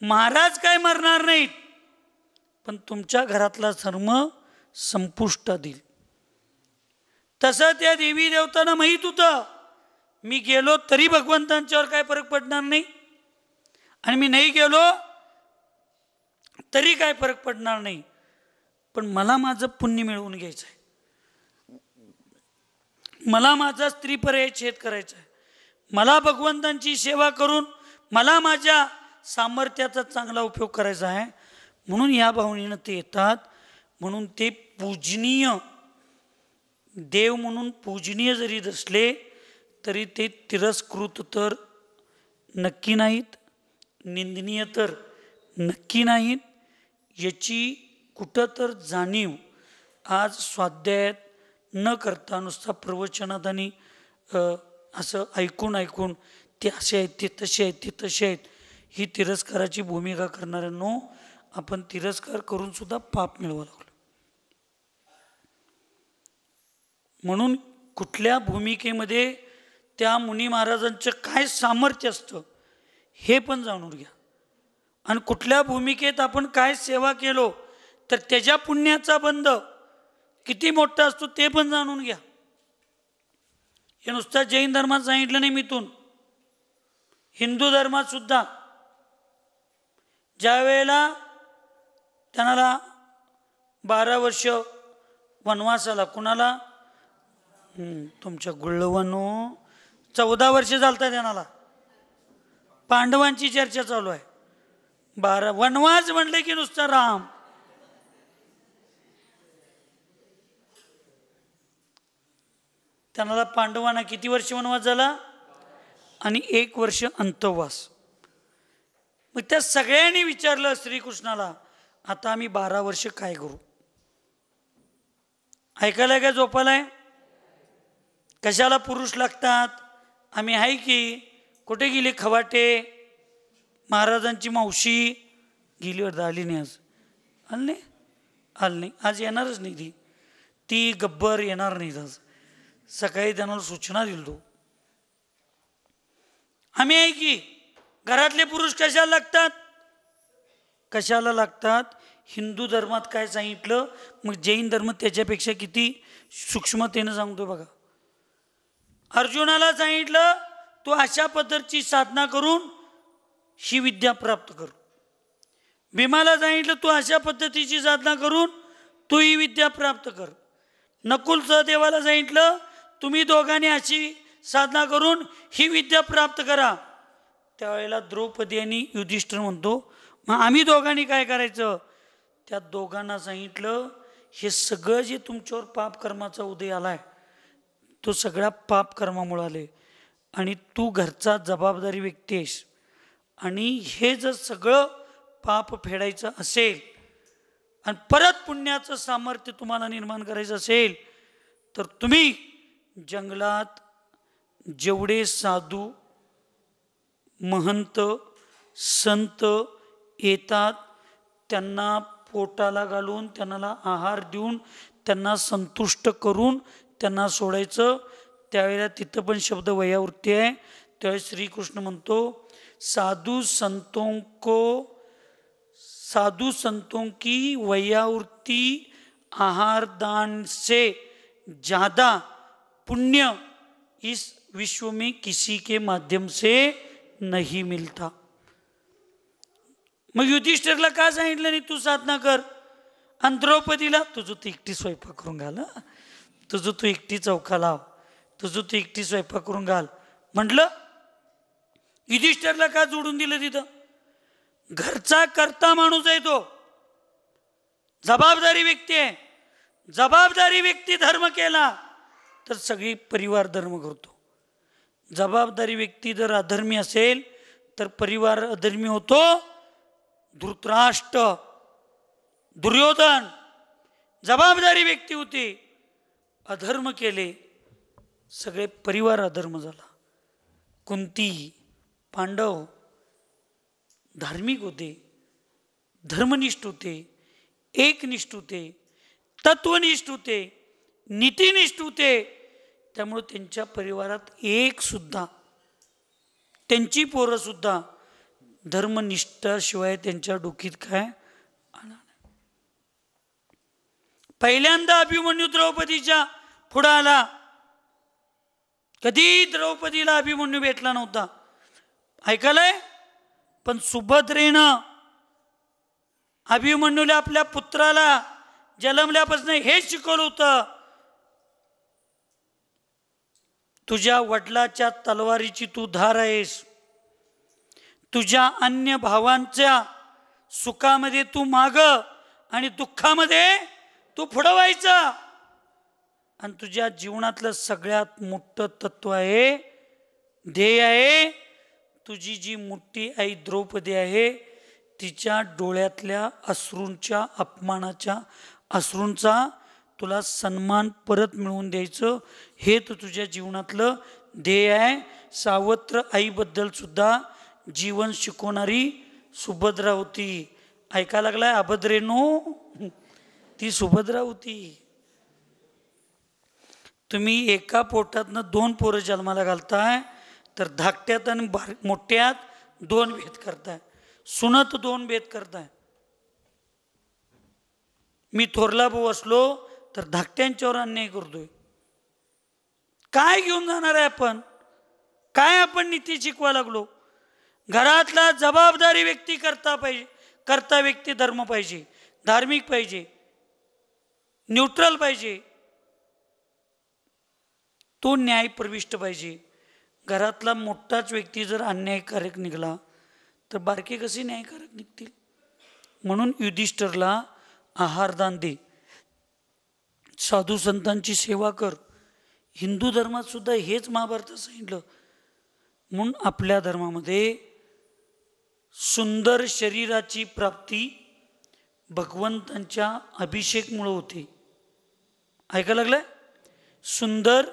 महाराज काय मरणार नाहीत, पण तुमच्या घरातला धर्म संपुष्टात येईल. तसं त्या देवी देवतांना माहीत होतं, मी गेलो तरी भगवंतांच्यावर काय फरक पडणार नाही आणि मी नाही गेलो तरी काय फरक पडणार नाही, पण मला माझं पुण्य मिळवून घ्यायचं आहे. मला माझा स्त्रीपर्याय छेद करायचा आहे. मला भगवंतांची सेवा करून मला माझ्या सामर्थ्याचा चांगला उपयोग करायचा आहे. म्हणून या भावनेनं ते येतात. म्हणून ते पूजनीय देव म्हणून पूजनीय जरी असले तरी ते तिरस्कृत तर नक्की नाहीत, निंदनीय तर नक्की नाहीत. याची कुठं तर जाणीव आज स्वाध्यायात न करता नुसता प्रवचनात आणि असं ऐकून ते असे आहेत, ते तसे आहेत, ते तसे आहेत, ही तिरस्काराची भूमिका करणाऱ्यांनो, आपण तिरस्कार करून सुद्धा पाप मिळवा लागलो. म्हणून कुठल्या भूमिकेमध्ये त्या मुनी महाराजांचं काय सामर्थ्य असतं हे पण जाणून घ्या. आणि कुठल्या भूमिकेत आपण काय सेवा केलो तर त्याच्या पुण्याचा बंध किती मोठा असतो ते पण जाणून घ्या. हे नुसतं जैन धर्मात सांगितलं नाही मिथून, हिंदू धर्मात सुद्धा ज्या वेळेला त्यांना 12 वर्ष वनवासाला, कुणाला तुमच्या गुळवनो 14 वर्ष चालतात त्यांना, पांडवांची चर्चा चालू आहे. 12 वनवास म्हणले की नुसता राम. त्यांना पांडवांना किती वर्ष वनवास झाला आणि 1 वर्ष अंतवास. मग त्या सगळ्यांनी विचारलं श्रीकृष्णाला, आता आम्ही 12 वर्ष काय करू? ऐकायला काय झोपालाय? कशाला पुरुष लागतात? आम्ही आहे की. कुठे गेली खवाटे? महाराजांची मावशी गेली वाटतं, आली नाही आज. आली नाही आज, येणारच नाही ती गब्बर येणार नाही आज. सकाळी त्यांना सूचना दिली तो. आम्ही आहे की. घरातले पुरुष कशाला लागतात? कशाला लागतात? हिंदू धर्मात काय सांगितलं, मग जैन धर्म त्याच्यापेक्षा किती सूक्ष्मतेनं सांगतो बघा. अर्जुनाला सांगितलं तू अशा पद्धतीची साधना करून ही विद्या प्राप्त कर. भीमाला सांगितलं तू अशा पद्धतीची साधना करून तू ही विद्या प्राप्त कर. नकुल सहदेवाला सांगितलं तुम्ही दोघांनी अशी साधना करून ही विद्या प्राप्त करा. त्यावेळेला द्रौपदी आणि युधिष्ठिर म्हणतो मग आम्ही दोघांनी काय करायचं? त्या दोघांना सांगितलं हे सगळं जे तुमच्यावर पापकर्माचा उदय आलाय तो सगळ्या पापकर्मामुळे आले आणि तू घरचा जबाबदारी व्यक्ती आहेस आणि हे जर सगळं पाप फेडायचं असेल आणि परत पुण्याचं सामर्थ्य तुम्हाला निर्माण करायचं असेल तर तुम्ही जंगलात जेवढे साधू महंत संत येतात त्यांना पोटाला घालून त्यांना आहार देऊन त्यांना संतुष्ट करून त्यांना सोडायचं. त्यावेळेला तिथं पण शब्द वयावृत्ती आहे. त्यावेळेस श्रीकृष्ण म्हणतो साधु संतों की वयावृत्ति आहार दान से ज़्यादा पुण्य इस विश्व में किसी के माध्यम से नहीं मिलता. मग युधिष्ठिरला का सांगितलं नाही तू साधना कर? आणि द्रौपदीला तुझं तू एकटी स्वयंपाक करून घाल, तुझं तू एकटी चौका लाव, तुझं तू एकटी स्वयंपाक करून घाल म्हटलं. युधिष्ठिरला का जोडून दिलं तिथं? घरचा करता माणूस आहे तो, जबाबदारी व्यक्ती आहे. जबाबदारी व्यक्ती धर्म केला तर सगळी परिवार धर्म करतो. जबाबदारी व्यक्ती जर अधर्मी असेल तर परिवार अधर्मी होतो. धृतराष्ट्र, दुर्योधन जबाबदारी व्यक्ती होते, अधर्म केले, सगळे परिवार अधर्म झाला. कुंती, पांडव धार्मिक होते, धर्मनिष्ठ होते, एकनिष्ठ होते, तत्वनिष्ठ होते, नीतिनिष्ठ होते. त्यामुळे त्यांच्या परिवारात एक सुद्धा, त्यांची पोरं सुद्धा धर्मनिष्ठाशिवाय त्यांच्या डोकीत काय आला नाही. पहिल्यांदा अभिमन्यू द्रौपदीच्या पुढे आला. कधी द्रौपदीला अभिमन्यू भेटला नव्हता, ऐकायलंय. पण सुभद्रेनं अभिमन्यूला आपल्या पुत्राला जन्मल्यापासून हेच शिकवलं होतं, तुझ्या वडिलाच्या तलवारीची तू धार आहेस, तुझ्या अन्य भावांच्या सुखामध्ये तू माग आणि दुःखामध्ये तू पुढं व्हायचं. आणि तुझ्या जीवनातलं सगळ्यात मोठं तत्व आहे, ध्येय आहे, तुझी जी मोठी आई द्रौपदी आहे तिच्या डोळ्यातल्या अश्रूंच्या, अपमानाच्या अश्रूंचा तुला सन्मान परत मिळवून द्यायचं, हे तुझ्या जीवनातलं ध्येय आहे. सावत्र आईबद्दल सुद्धा जीवन शिकवणारी सुभद्रा होती. ऐका लागलाय अभद्रेनो, ती सुभद्रा होती. तुम्ही एका पोटातनं 2 पोरं जन्माला घालताय, तर धाकट्यात आणि मोठ्यात 2 भेद करताय, सुनत 2 भेद करताय. मी थोरला भाऊ असलो तर धाकट्यांच्यावर अन्याय करतोय. काय घेऊन जाणार आहे आपण? काय आपण नीती शिकवा लागलो? घरातला जबाबदारी व्यक्ती करता पाहिजे, करता व्यक्ती धर्म पाहिजे, धार्मिक पाहिजे, न्यूट्रल पाहिजे, तो न्यायप्रविष्ट पाहिजे. घरातला मोठाच व्यक्ती जर अन्यायकारक निघाला तर बारके कसे न्यायकारक निघतील? म्हणून युधिष्ठिरला आहारदान दे, साधू संतांची सेवा कर. हिंदू धर्मात सुद्धा हेच महाभारतात सांगितलं. म्हणून आपल्या धर्मामध्ये सुंदर शरीराची प्राप्ती भगवंतांच्या अभिषेकमुळे होते. ऐकायला लागलंय? सुंदर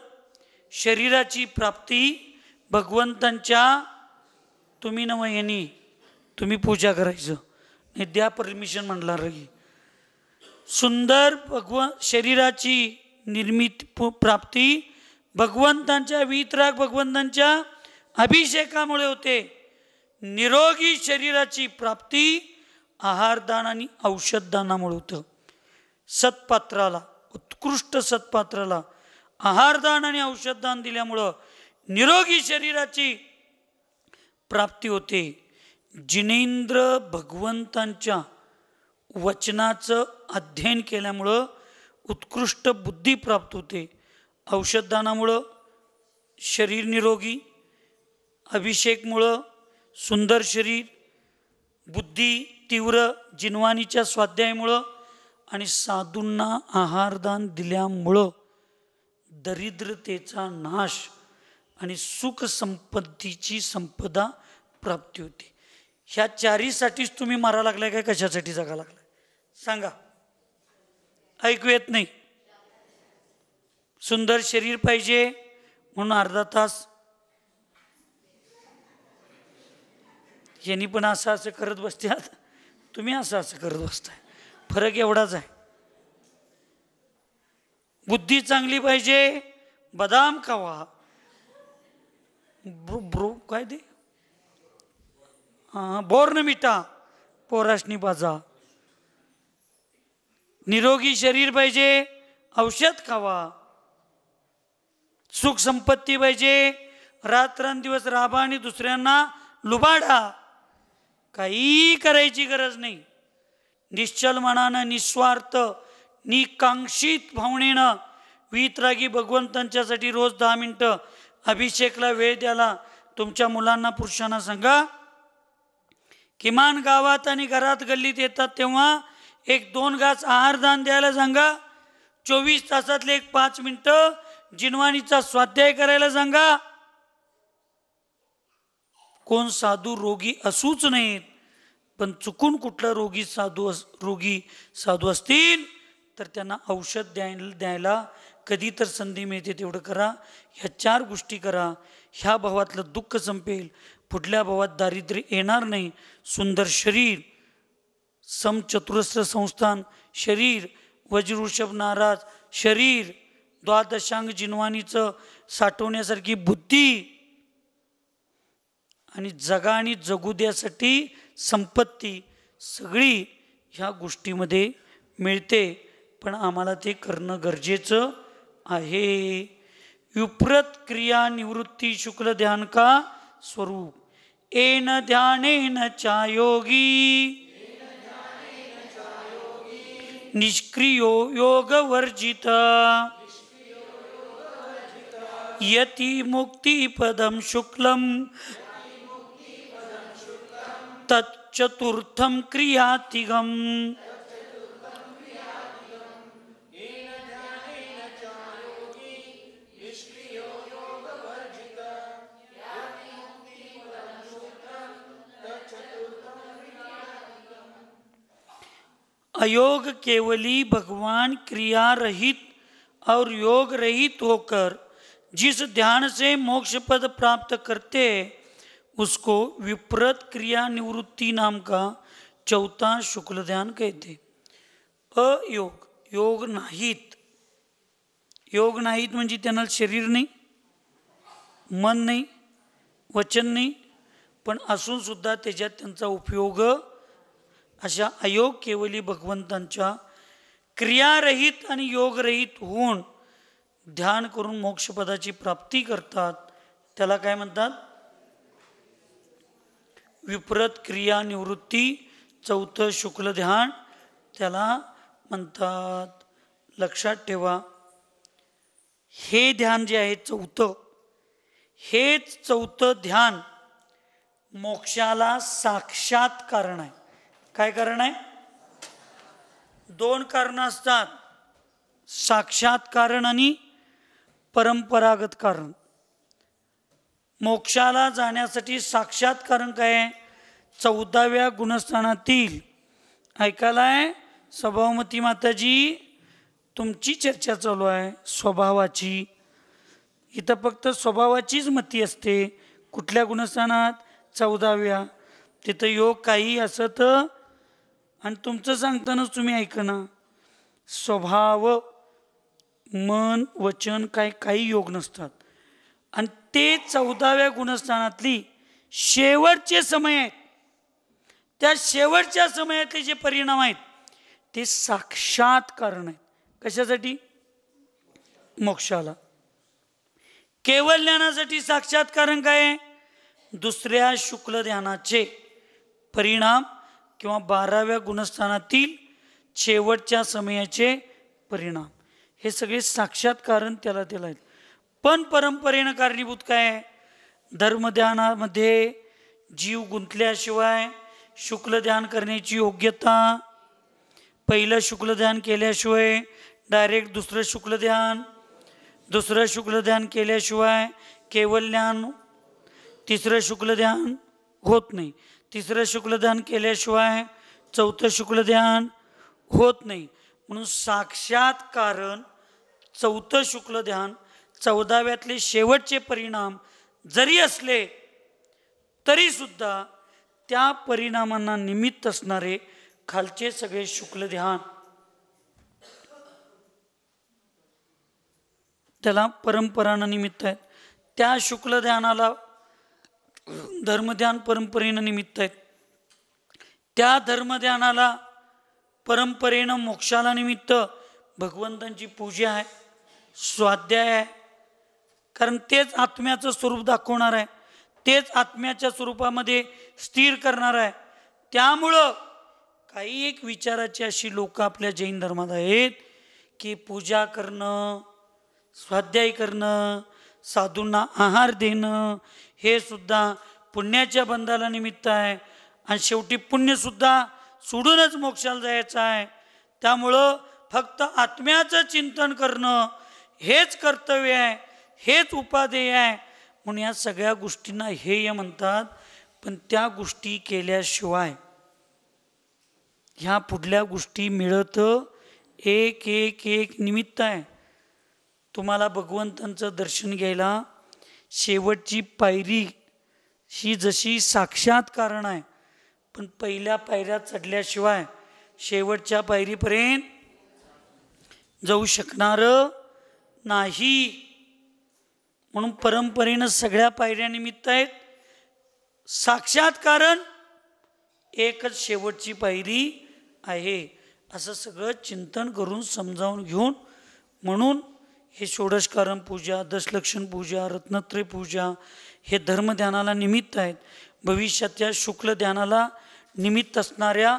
शरीराची प्राप्ती भगवंतांच्या, तुम्ही नव यांनी तुम्ही पूजा करायचं नाही, द्या परमिशन म्हणणार रही. सुंदर शरीराची निर्मिती प्राप्ती भगवंतांच्या, वीतराग भगवंतांच्या अभिषेकामुळे होते. निरोगी शरीराची प्राप्ती आहारदान आणि औषधदानामुळे होतं. सत्पात्राला, उत्कृष्ट सत्पात्राला आहारदान आणि औषधदान दिल्यामुळं निरोगी शरीराची प्राप्ती होते. जिनेंद्र भगवंतांच्या वचनाचं अध्ययन केल्यामुळं उत्कृष्ट बुद्धी प्राप्त होते. औषधदानामुळं शरीर निरोगी, अभिषेकमुळं सुंदर शरीर, बुद्धी तीव्र, जिनवानीच्या स्वाध्यायामुळं आणि साधूंना आहारदान दिल्यामुळं दरिद्रतेचा नाश आणि सुख संपत्तीची संपदा प्राप्ती होती. ह्या चारीसाठीच तुम्ही मारा लागलाय काय कशासाठी जगा लागलाय सांगा? ऐकू येत नाही? सुंदर शरीर पाहिजे म्हणून अर्धा तास यांनी पण असं करत बसतात, तुम्ही असं करत बसताय. फरक एवढाच आहे. बुद्धी चांगली पाहिजे, बदाम खावा, ब्रो काय ते बोर्नविटा पोराशनी पाजा. निरोगी शरीर पाहिजे, औषध खावा. सुख संपत्ती पाहिजे, रात्रंदिवस राबा आणि दुसऱ्यांना लुबाडा. काही करायची गरज नाही. निश्चल मनानं, निस्वार्थ, निकांक्षित भावनेनं वीतरागी भगवंतांच्यासाठी रोज 10 मिनिटं अभिषेकला वेळ द्यायला तुमच्या मुलांना, पुरुषांना सांगा. किमान गावात आणि घरात गल्लीत येतात तेव्हा 1-2 घास आहारदान द्यायला सांगा. 24 तासातले 5 मिनिटं जिनवानीचा स्वाध्याय करायला सांगा. कोण साधू रोगी असूच नाहीत, पण चुकून कुठला रोगी साधू असतील तर त्यांना औषध द्यायला कधी तर संधी मिळते तेवढं करा. ह्या 4 गोष्टी करा. ह्या भावातलं दुःख संपेल, पुढल्या भावात दारिद्र्य येणार नाही. सुंदर शरीर, समचतुरस्र संस्थान शरीर, वज्रवृषभ नाराज शरीर, द्वादशांग जिनवानीचं साठवण्यासारखी बुद्धी आणि जगा आणि जगू द्यासाठी संपत्ती सगळी ह्या गोष्टीमध्ये मिळते. पण आम्हाला ते करणं गरजेचं आहे. विप्रत क्रिया निवृत्ती शुक्ल ध्यान का स्वरूप येन ध्यानेन चा योगी निष्क्रियो योग वर्जित यति मुक्ति पदम शुक्लम तच्चतुर्थम क्रियातिगम. अयोग केवली भगवान क्रिया रहित और योग रहित होकर जिस ध्यान से मोक्ष पद प्राप्त करते उसको विप्रत क्रिया निवृत्ति नाम का चौथा शुक्ल ध्यान कहते. अयोग योग नाहीत. योग नाहीत म्हणजे त्यांना शरीर नाही, मन नाही, वचन नाही, पण असून सुद्धा त्याच्यात त्यांचा उपयोग. अशा अयोग केवली भगवंतांच्या क्रियारहित आणि योगरहित होऊन ध्यान करून मोक्षपदाची प्राप्ती करतात. त्याला काय म्हणतात? विप्रत क्रिया निवृत्ती चौथं शुक्ल ध्यान त्याला म्हणतात. लक्षात ठेवा, हे ध्यान जे आहे चौथं, हेच चौथं ध्यान मोक्षाला साक्षात कारण आहे. काय कारण आहे? 2 कारणं असतात, साक्षात कारण आणि परंपरागत कारण. मोक्षाला जाण्यासाठी साक्षात कारण काय आहे? 14व्या गुणस्थानातील ऐकायलाय स्वभावमती माताजी, तुमची चर्चा चालू आहे स्वभावाची. इथं फक्त स्वभावाचीच मती असते. कुठल्या गुणस्थानात? 14व्या. तिथं योग काही असत आणि तुमचं सांगतानाच तुम्ही ऐकना. स्वभाव, मन, वचन काही योग नसतात. आणि ते 14व्या गुणस्थानातली शेवटचे समय आहेत. त्या शेवटच्या समयातले जे परिणाम आहेत ते साक्षात कारण आहेत. कशासाठी? मोक्षाला. केवळ ज्ञानासाठी साक्षात कारण काय आहे? दुसऱ्या शुक्ल ध्यानाचे परिणाम किंवा 12व्या गुणस्थानातील शेवटच्या समयाचे परिणाम, हे सगळे साक्षात कारण त्याला आहेत. पण परंपरेनं कारणीभूत काय आहे? धर्मध्यानामध्ये जीव गुंतल्याशिवाय शुक्ल ध्यान करण्याची योग्यता, पहिलं शुक्ल ध्यान केल्याशिवाय डायरेक्ट दुसरं शुक्ल ध्यान, दुसरं शुक्ल ध्यान केल्याशिवाय केवळ ज्ञान, तिसरं शुक्ल ध्यान होत नाही, तिसरं शुक्ल ध्यान केल्याशिवाय चौथं शुक्ल ध्यान होत नाही. म्हणून साक्षात कारण चौथं शुक्ल ध्यान, 14व्यातले शेवटचे परिणाम जरी असले तरी सुद्धा त्या परिणामांना निमित्त असणारे खालचे सगळे शुक्ल ध्यान त्याला परंपरानं निमित्त आहेत. त्या शुक्ल ध्यानाला धर्मध्यान परंपरेनं निमित्त आहेत. त्या धर्मध्यानाला परंपरेनं मोक्षाला निमित्त भगवंतांची पूजा आहे, स्वाध्याय आहे. कारण तेच आत्म्याचं स्वरूप दाखवणार आहे, तेच आत्म्याच्या स्वरूपामध्ये स्थिर करणार आहे. त्यामुळं काही एक विचाराची अशी लोक आपल्या जैन धर्मात आहेत की पूजा करणं, स्वाध्याय करणं, साधूंना आहार देणं हे सुद्धा पुण्याच्या बंधाला निमित्त आहे. आणि शेवटी पुण्यसुद्धा सोडूनच मोक्षाला जायचं आहे. त्यामुळं फक्त आत्म्याचं चिंतन करणं हेच कर्तव्य आहे, हेच उपादेय आहे. म्हणून या सगळ्या गोष्टींना हेय म्हणतात. पण त्या गोष्टी केल्याशिवाय ह्या पुढल्या गोष्टी मिळत एक एक एक निमित्त आहे तुम्हाला भगवंतांचं दर्शन घ्यायला. शेवटची पायरी ही जशी साक्षात्कारण आहे, पण पहिल्या पायऱ्या चढल्याशिवाय शेवटच्या पायरीपर्यंत जाऊ शकणार नाही. म्हणून परंपरेनं सगळ्या पायऱ्या निमित्त आहेत. साक्षात्कारण एकच शेवटची पायरी आहे, असं सगळं चिंतन करून समजावून घेऊन, म्हणून हे षोडशकारण पूजा, दशलक्षण पूजा, रत्नत्रय पूजा हे धर्मध्यानाला निमित्त आहेत. भविष्याच्या शुक्ल ध्यानाला निमित्त असणाऱ्या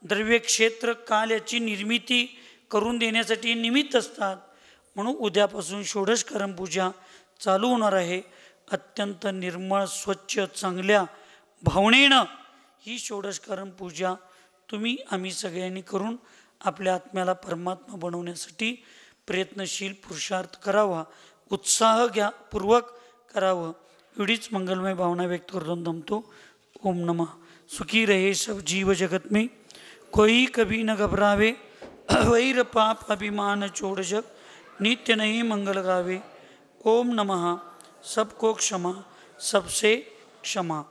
द्रव्य क्षेत्र काल याची निर्मिती करून देण्यासाठी निमित्त असतात. म्हणून उद्यापासून षोडशकारण पूजा चालू होणार आहे. अत्यंत निर्मळ, स्वच्छ, चांगल्या भावनेनं ही षोडशकारण पूजा तुम्ही आम्ही सगळ्यांनी करून आपल्या आत्म्याला परमात्मा बनवण्यासाठी प्रयत्नशील पुरुषार्थ करावा, उत्साह घ्या पूर्वक करावं. एवढीच मंगलमय भावना व्यक्त करून थांबतो. ओम नमः. सुखी रहे सब जीव जगत में, कोई कभी न घबरावे, वैर पाप अभिमान छोड़ जग, नित्य नहीं मंगल गावे. ओम नमः. सबको क्षमा, सबसे क्षमा.